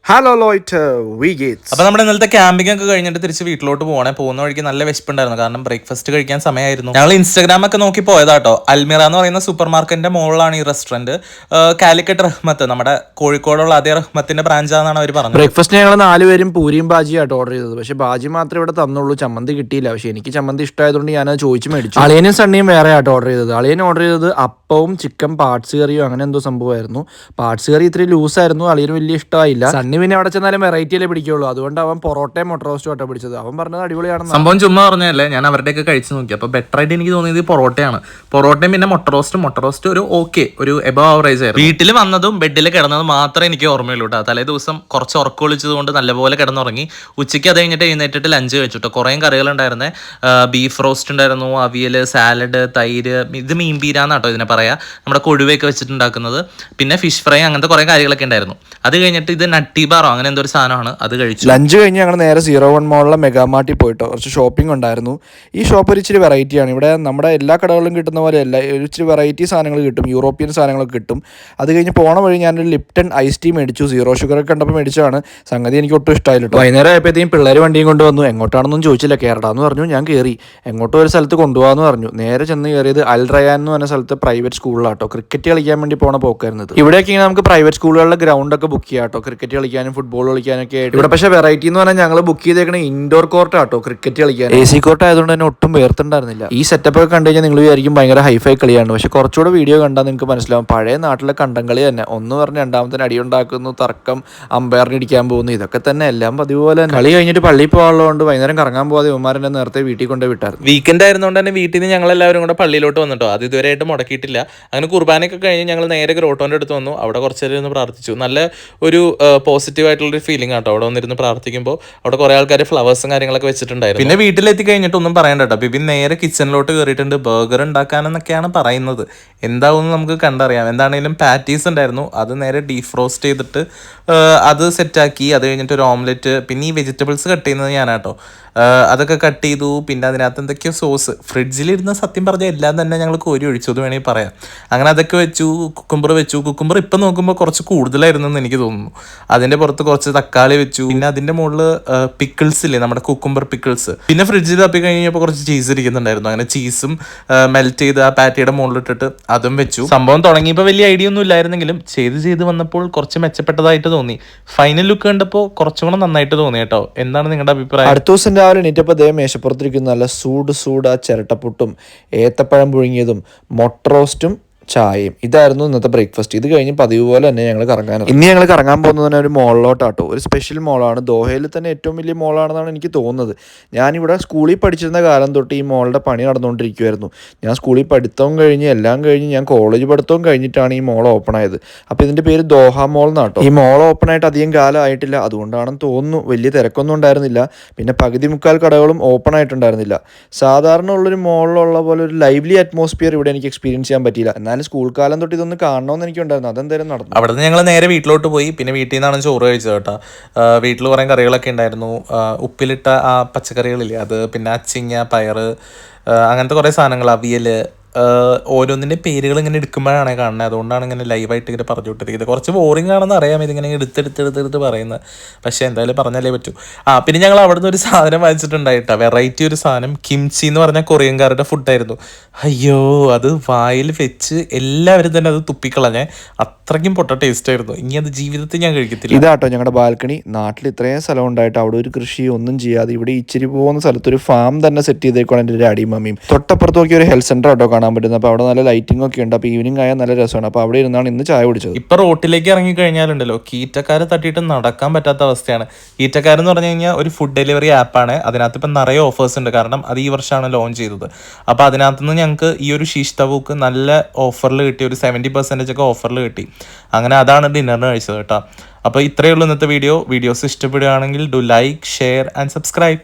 Hello ലോയ്റ്റ് V Gates. അപ്പോൾ നമ്മുടെ ഇന്നലത്തെ ക്യാമ്പിംഗ് ഒക്കെ കഴിഞ്ഞിട്ട് തിരിച്ച് വീട്ടിലോട്ട് പോകണേ. പോകുന്ന വഴിക്ക് നല്ല വിശപ്പുണ്ടായിരുന്നു, കാരണം ബ്രേക്ക്ഫാസ്റ്റ് കഴിക്കാൻ സമയമായിരുന്നു. ഞങ്ങൾ ഇൻസ്റ്റാഗ്രാം ഒക്കെ നോക്കി പോയതാട്ടോ. അൽമിറ എന്ന് പറയുന്ന സൂപ്പർ മാർക്കറ്റിന്റെ മുകളിലാണ് ഈ റെസ്റ്റോറന്റ്. കാലിക്കറ്റ് റഹ്മത്ത്, നമ്മുടെ കോഴിക്കോടുള്ള അതേ റഹ്മത്തിന്റെ ബ്രാഞ്ചാണെന്നാണ് അവർ പറഞ്ഞത്. ബ്രേക്ക്ഫാസ്റ്റ് ഞങ്ങൾ 4 പേരും പൂരിയും ബാജിയാട്ടോ ഓർഡർ ചെയ്തത്. പക്ഷേ ബാജി മാത്രമേ ഇവിടെ തന്നുള്ളൂ, ചമ്മന്തി കിട്ടിയില്ല. പക്ഷേ എനിക്ക് ചമ്മന്തി ഇഷ്ടമായതുകൊണ്ട് ഞാനത് ചോദിച്ചു മേടിച്ചു. അളിയനും സണ്ണിയും വേറെ ആട്ടോ ഓർഡർ ചെയ്തത്. അളിയൻ ഓർഡർ ചെയ്തത് അപ്പവും ചിക്കൻ പാർട്സ് കറിയോ അങ്ങനെ എന്തോ സംഭവമായിരുന്നു. പാർട്സ് കറി ഇത്രയും ലൂസായിരുന്നു, അളിയന് വലിയ ഇഷ്ടമായില്ല. സണ്ണി പിന്നെ അവിടെ ചെന്നാലും വെറൈറ്റിയിലേ പിടിക്കുള്ളൂ, അതുകൊണ്ട് അവൻ പൊറോട്ടയും മുട്ട റോസ്റ്റും ആട്ടോ പിടിച്ചത്. അവൻ പറഞ്ഞത് അടിപൊളിയാണ്. സംഭവം ചുമ്മാ പറഞ്ഞല്ലേ, ഞാൻ അവരുടെയൊക്കെ കഴിച്ചു നോക്കി. അപ്പോൾ ബെറ്റർ ആയിട്ട് എനിക്ക് തോന്നിയത് പൊറോട്ടയാണ്. പൊറോട്ടയും പിന്നെ മുട്ട റോസ്റ്റ് ഒരു ഓക്കെ, ഒരു എബവ് ആവറേജ് ആയിരുന്നു. വീട്ടിൽ വന്നതും ബെഡിൽ കിടന്നതും മാത്രമേ എനിക്ക് ഓർമ്മയുള്ളൂ കേട്ടോ. തലേ ദിവസം കുറച്ച് ഉറക്കം വിളിച്ചത് കൊണ്ട് നല്ലപോലെ കിടന്നുറങ്ങി. ഉച്ചയ്ക്ക് അത് കഴിഞ്ഞിട്ട് എഴുന്നേറ്റിട്ട് ലഞ്ച് കഴിച്ചിട്ടോ. കുറേ കറികളുണ്ടായിരുന്നേ. ബീഫ് റോസ്റ്റ് ഉണ്ടായിരുന്നു, അവിയൽ, സാലഡ്, തൈര്, ഇത് മീൻ പീരാന്നാട്ടോ ഇതിനെ പറയാ, നമ്മുടെ കൊഴുവയൊക്കെ വെച്ചിട്ടുണ്ടാക്കുന്നത്. പിന്നെ ഫിഷ് ഫ്രൈ, അങ്ങനത്തെ കുറേ കാര്യങ്ങളൊക്കെ ഉണ്ടായിരുന്നു. അത് കഴിഞ്ഞിട്ട് ഇത് നട്ടി ബാറോ അങ്ങനെ എന്തോ ഒരു സാധനമാണ്, അത് കഴിച്ചു. ലഞ്ച് കഴിഞ്ഞ് ഞങ്ങൾ നേരെ 01 മോളിലെ മെഗാമാർട്ടിൽ പോയിട്ടോ. കുറച്ച് ഷോപ്പിംഗ് ഉണ്ടായിരുന്നു. ഈ ഷോപ്പ് ഒരു ഇച്ചിരി വെറൈറ്റിയാണ്. ഇവിടെ നമ്മുടെ എല്ലാ കടകളിലും കിട്ടുന്ന പോലെയല്ല, ഒരു ഇച്ചിരി വെറൈറ്റി സാധനങ്ങൾ കിട്ടും, യൂറോപ്യൻ സാധനങ്ങളൊക്കെ കിട്ടും. അത് കഴിഞ്ഞ് പോണ വഴി ഞാനൊരു ലിപ്റ്റൺ ഐസ് ടീ മേടിച്ചു. 0 ഷുഗർ ഒക്കെ കണ്ടപ്പോൾ മേടിച്ചതാണ്. സംഗതി എനിക്ക് ഒട്ടും ഇഷ്ടമായില്ല. വൈകുന്നേരം ആയപ്പോഴത്തേക്കും പിള്ളേർ വണ്ടിയും കൊണ്ടുവന്നു. എങ്ങോട്ടാണെന്നും ചോദിച്ചില്ല. കേരളാന്ന് പറഞ്ഞു. ഞാൻ കയറി. എങ്ങോട്ടും ഒരു സ്ഥലത്ത് കൊണ്ടുപോകാമെന്ന് പറഞ്ഞു. നേരെ ചെന്ന് കയറിയത് അൽ റയാൻ എന്ന് പറഞ്ഞ സ്ഥലത്ത് പ്രൈവറ്റ് സ്കൂളിലാട്ടോ. ക്രിക്കറ്റ് കളിക്കാൻ വേണ്ടി പോണ പോക്കായിരുന്നത്. ഇവിടെയൊക്കെ ഇങ്ങനെ നമുക്ക് പ്രൈവറ്റ് സ്കൂളുകളിലെ ഗ്രൗണ്ടൊക്കെ ബുക്ക് ചെയ്യാം കേട്ടോ, ക്രിക്കറ്റ് കളിക്കാനും ഫുട്ബോൾ കളിക്കാനൊക്കെ ആയിട്ട്. ഇവിടെ പക്ഷേ വെറൈറ്റി എന്ന് പറഞ്ഞാൽ ഞങ്ങൾ ബുക്ക് ചെയ്തേക്കണ ഇൻഡോർ കോർട്ട് ആട്ടോ, ക്രിക്കറ്റ് കളിക്കാൻ. AC കോർട്ട് ആയതുകൊണ്ട് തന്നെ ഒട്ടും വേർത്തുണ്ടായിരുന്നില്ല. ഈ സെറ്റപ്പ് ഒക്കെ കണ്ടു കഴിഞ്ഞാൽ നിങ്ങൾ വിചാരിക്കും ഭയങ്കര ഹൈഫൈ കളിയാണ്. പക്ഷേ കുറച്ചുകൂടെ വീഡിയോ കണ്ടാൽ നിങ്ങൾക്ക് മനസ്സിലാവും, പഴയ നാട്ടിലെ കണ്ടം കളി തന്നെ. ഒന്ന് പറഞ്ഞ് രണ്ടാമത്തിന് അടിയുണ്ടാക്കുന്നു, തർക്കം, അമ്പയറിന് ഇടിക്കാൻ പോകുന്നു, ഇതൊക്കെ തന്നെ എല്ലാം പതിപോലെ തന്നെ. കളി കഴിഞ്ഞിട്ട് പള്ളിയിൽ പോകാനുള്ളതുകൊണ്ട് വൈകുന്നേരം കറങ്ങാൻ പോകാതെ ഇവന്മാരെന്നെ നേരത്തെ വീട്ടിൽ കൊണ്ടേ വിട്ടായിരുന്നു. വീക്കെൻഡ് ആയിരുന്നുകൊണ്ട് തന്നെ വീട്ടിൽ നിന്ന് ഞങ്ങൾ എല്ലാവരും കൂടെ പള്ളിയിലോട്ട് വന്നിട്ടോ. അത് ഇതുവരെയായിട്ട് മുടക്കിയിട്ടില്ല. അങ്ങനെ കുർബാനയൊക്കെ കഴിഞ്ഞ് ഞങ്ങൾ നേരെ ഗ്രോട്ടോൻ്റെ അടുത്ത് വന്നു. അവിടെ കുറച്ച് നേരം ഇരുന്ന് പ്രാർത്ഥിച്ചു. നല്ല ഒരു പോസിറ്റീവ് ആയിട്ടുള്ളൊരു ഫീലിംഗ് ആട്ടോ അവിടെ വന്നിരുന്ന് പ്രാർത്ഥിക്കുമ്പോൾ. അവിടെ കുറേ ആൾക്കാർ ഫ്ലവേഴ്സും കാര്യങ്ങളൊക്കെ വെച്ചിട്ടുണ്ടായിരുന്നു. പിന്നെ വീട്ടിലെത്തി കഴിഞ്ഞിട്ട് ഒന്നും പറയണ്ട കേട്ടോ. ബിബിൻ നേരെ കിച്ചണിലോട്ട് കയറിയിട്ടുണ്ട്. ബർഗർ ഉണ്ടാക്കാനെന്നൊക്കെയാണ് പറയുന്നത്. എന്താവും നമുക്ക് കണ്ടറിയാം. എന്താണെങ്കിലും പാറ്റീസ് ഉണ്ടായിരുന്നു, അത് നേരെ ഡീഫ്രോസ്റ്റ് ചെയ്തിട്ട് അത് സെറ്റാക്കി. അത് കഴിഞ്ഞിട്ട് ഒരു ഓംലെറ്റ്, പിന്നെ ഈ വെജിറ്റബിൾസ് കട്ട് ചെയ്യുന്നത് ഞാനാട്ടോ. അതൊക്കെ കട്ട് ചെയ്തു. പിന്നെ അതിനകത്ത് എന്തൊക്കെയോ സോസ് ഫ്രിഡ്ജിലിരുന്ന് സത്യം പറഞ്ഞാൽ എല്ലാം തന്നെ ഞങ്ങൾ കോരി ഒഴിച്ചു എന്ന് വേണമെങ്കിൽ പറയാം. അങ്ങനെ അതൊക്കെ വെച്ചു. കുക്കുംബർ വെച്ചു. കുക്കുംബർ ഇപ്പം നോക്കുമ്പോൾ കുറച്ച് കൂടുതലായിരുന്നു എന്ന് എനിക്ക് തോന്നുന്നു. അതിൻ്റെ പുറത്ത് കുറച്ച് തക്കാളി വെച്ചു. പിന്നെ അതിൻ്റെ മുകളിൽ പിക്കിൾസ് ഇല്ലേ, നമ്മുടെ കുക്കുംബർ പിക്കിൾസ്. പിന്നെ ഫ്രിഡ്ജിൽ തപ്പി കഴിഞ്ഞപ്പോൾ കുറച്ച് ചീസ് ഇരിക്കുന്നുണ്ടായിരുന്നു. അങ്ങനെ ചീസും മെൽറ്റ് ചെയ്ത് ആ പാറ്റിയുടെ മുകളിലിട്ടിട്ട് അതും വെച്ചു. സംഭവം തുടങ്ങിയപ്പോൾ വലിയ ഐഡിയ ഒന്നും ഇല്ലായിരുന്നെങ്കിലും ചെയ്ത് വന്നപ്പോൾ കുറച്ച് മെച്ചപ്പെട്ടതായിട്ട് തോന്നി. ഫൈനൽ ലുക്ക് കണ്ടപ്പോൾ കുറച്ചും കൂടെ നന്നായിട്ട് തോന്നി കേട്ടോ. എന്താണ് നിങ്ങളുടെ അഭിപ്രായം? അടുത്ത ദിവസം രാവിലെ എണീറ്റപ്പോൾ ദേ മേശപ്പുറത്തിരിക്കുന്ന നല്ല സൂട് ആ ചിരട്ടപ്പുട്ടും ഏത്തപ്പഴം പുഴുങ്ങിയതും മുട്ട റോസ്റ്റും ചായയും. ഇതായിരുന്നു ഇന്നത്തെ ബ്രേക്ക്ഫാസ്റ്റ്. ഇത് കഴിഞ്ഞ് പതിവ് പോലെ തന്നെ ഞങ്ങൾ കറങ്ങാൻ. ഇന്ന് ഞങ്ങൾ കറങ്ങാൻ പോകുന്നത് തന്നെ ഒരു മോളിലോട്ടാട്ടോ. ഒരു സ്പെഷ്യൽ മോളാണ്. ദോഹയിൽ തന്നെ ഏറ്റവും വലിയ മോളാണെന്നാണ് എനിക്ക് തോന്നുന്നത്. ഞാനിവിടെ സ്കൂളിൽ പഠിച്ചിരുന്ന കാലം തൊട്ട് ഈ മോളുടെ പണി നടന്നുകൊണ്ടിരിക്കുമായിരുന്നു. ഞാൻ സ്കൂളിൽ പഠിത്തവും കഴിഞ്ഞ് എല്ലാം കഴിഞ്ഞ് ഞാൻ കോളേജ് പഠിത്തവും കഴിഞ്ഞിട്ടാണ് ഈ മോൾ ഓപ്പൺ ആയത്. അപ്പോൾ ഇതിൻ്റെ പേര് ദോഹ മോൾ എന്നാട്ടോ. ഈ മോൾ ഓപ്പൺ ആയിട്ട് അധികം കാലം ആയിട്ടില്ല, അതുകൊണ്ടാണെന്ന് തോന്നുന്നു വലിയ തിരക്കൊന്നും ഉണ്ടായിരുന്നില്ല. പിന്നെ പകുതി മുക്കാൽ കടകളും ഓപ്പൺ ആയിട്ടുണ്ടായിരുന്നില്ല. സാധാരണ ഉള്ളൊരു മോളിലുള്ള പോലെ ഒരു ലൈവ്ലി അറ്റ്മോസ്ഫിയർ ഇവിടെ എനിക്ക് എക്സ്പീരിയൻസ് ചെയ്യാൻ പറ്റിയില്ല. സ്കൂൾ കാലം തൊട്ട് ഇതൊന്ന് കാണണമെന്ന് എനിക്കുണ്ടായിരുന്നു. അതെന്തായാലും നടന്നു. അവിടെ നിന്ന് ഞങ്ങൾ നേരെ വീട്ടിലോട്ട് പോയി. പിന്നെ വീട്ടിൽ നിന്നാണ് ചോറ് കഴിച്ചത് കേട്ടോ. വീട്ടിൽ കുറേ കറികളൊക്കെ ഉണ്ടായിരുന്നു. ഉപ്പിലിട്ട ആ പച്ചക്കറികളില്ലേ അത്, പിന്നെ അച്ചിങ്ങ, പയറ്, അങ്ങനത്തെ കുറേ സാധനങ്ങൾ, അവിയൽ. ഓരോന്നിൻ്റെ പേരുകൾ ഇങ്ങനെ എടുക്കുമ്പോഴാണ് കാണുന്നത്. അതുകൊണ്ടാണ് ഇങ്ങനെ ലൈവായിട്ട് ഇങ്ങനെ പറഞ്ഞുകൊണ്ടിരിക്കുന്നത്. കുറച്ച് ബോറിംഗ് ആണെന്ന് അറിയാം ഇതിങ്ങനെ എടുത്തെടുത്ത് പറയുന്നത്. പക്ഷേ എന്തായാലും പറഞ്ഞാലേ പറ്റൂ. പിന്നെ ഞങ്ങൾ അവിടെ നിന്ന് ഒരു സാധനം വാങ്ങിച്ചിട്ടുണ്ടായിട്ടാ, വെറൈറ്റി ഒരു സാധനം. കിംചി എന്ന് പറഞ്ഞാൽ കൊറിയൻകാരുടെ ഫുഡായിരുന്നു. അയ്യോ, അത് വായിൽ വെച്ച് എല്ലാവരും തന്നെ അത് തുപ്പിക്കളഞ്ഞേ. അത്രയ്ക്കും പൊട്ട ടേസ്റ്റ് ആയിരുന്നു. ഇനി അത് ജീവിതത്തിൽ ഞാൻ കഴിക്കത്തില്ല. ഇതാട്ടോ ഞങ്ങളുടെ ബാൽക്കണി. നാട്ടിൽ ഇത്രയും സ്ഥലം ഉണ്ടായിട്ട് അവിടെ ഒരു കൃഷി ഒന്നും ചെയ്യാതെ ഇവിടെ ഇച്ചിരി പോകുന്ന സ്ഥലത്ത് ഒരു ഫാം തന്നെ സെറ്റ് ചെയ്തേക്കാണ് എൻ്റെ ഡാഡിയും മമ്മിയും. തൊട്ടപ്പുറത്ത് നോക്കി ഒരു ഹെൽത്ത് സെൻ്റർ ആട്ടോ കാണാൻ പറ്റുന്നത്. അപ്പോൾ അവിടെ നല്ല ലൈറ്റിംഗ് ഒക്കെ ഉണ്ട്. അപ്പോൾ ഈവനിങ് ആയാൽ നല്ല രസമാണ്. അപ്പോൾ അവിടെ ഇരുന്നാണ് ഇന്ന് ചായ കുടിച്ചത്. ഇപ്പോൾ റോട്ടിലേക്ക് ഇറങ്ങി കഴിഞ്ഞാലുണ്ടല്ലോ, കീറ്റക്കാരെ തട്ടിയിട്ട് നടക്കാൻ പറ്റാത്ത അവസ്ഥയാണ്. കീറ്റക്കാരെന്ന് പറഞ്ഞു കഴിഞ്ഞാൽ ഒരു ഫുഡ് ഡെലിവറി ആപ്പാണ്. അതിനകത്ത് ഇപ്പം നിറയെ ഓഫേഴ്സ് ഉണ്ട്, കാരണം അത് ഈ വർഷമാണ് ലോഞ്ച് ചെയ്തത്. അപ്പോൾ അതിനകത്തുനിന്ന് ഞങ്ങൾക്ക് ഈ ഒരു ഷീഷ് തവൂക്ക് നല്ല ഓഫറിൽ കിട്ടി, ഒരു 70% ഒക്കെ ഓഫറിൽ കിട്ടി. അങ്ങനെ അതാണ് ഡിന്നറിന് കഴിച്ചത് കേട്ടോ. അപ്പോൾ ഇത്രയേ ഉള്ളൂ ഇന്നത്തെ വീഡിയോസ് ഇഷ്ടപ്പെടുകയാണെങ്കിൽ do like, share and subscribe.